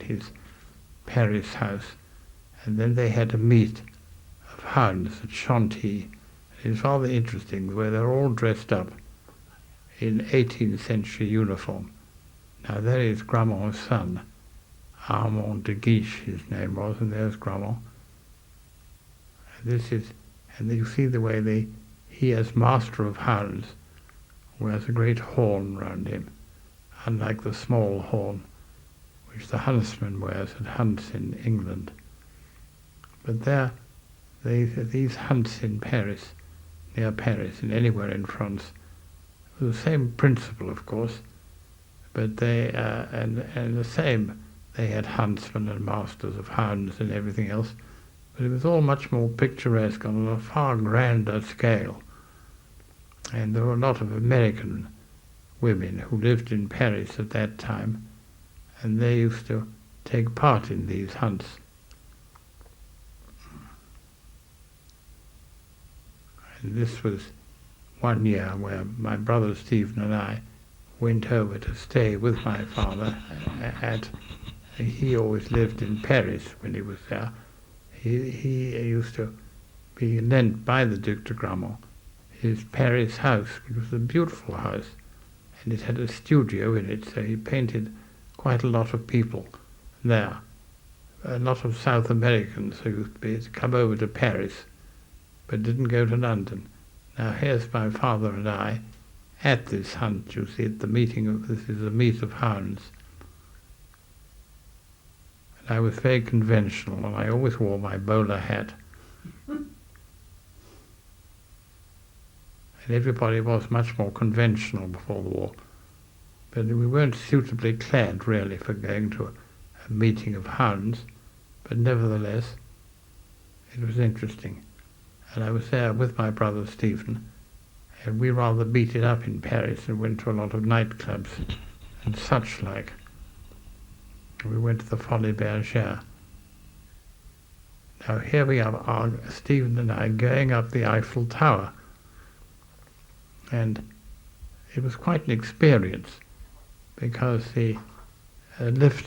his Paris house, and then they had a meet of hounds at Chantilly. It's rather interesting, where they're all dressed up in 18th century uniform. Now there is Gramont's son, Armand de Guiche, his name was, and there's Gramont. And you see the way he as master of hounds wears a great horn round him, unlike the small horn which the huntsman wears at hunts in England. But these hunts in Paris, near Paris and anywhere in France, were the same principle, of course, but they had huntsmen and masters of hounds and everything else, but it was all much more picturesque on a far grander scale. And there were a lot of American women who lived in Paris at that time, and they used to take part in these hunts. And this was one year where my brother Stephen and I went over to stay with my father he always lived in Paris when he was there. He used to be lent by the Duc de Gramont his Paris house, which was a beautiful house, and it had a studio in it, so he painted quite a lot of people there. A lot of South Americans who used to come over to Paris but didn't go to London. Now here's my father and I at this hunt, you see, at the this is a meet of hounds. And I was very conventional, and I always wore my bowler hat. And everybody was much more conventional before the war. But we weren't suitably clad, really, for going to a meeting of hounds. But nevertheless, it was interesting. And I was there with my brother Stephen, and we rather beat it up in Paris and went to a lot of nightclubs and such like. We went to the Folies Bergère. Now here we are, Stephen and I, going up the Eiffel Tower. And it was quite an experience, because the lift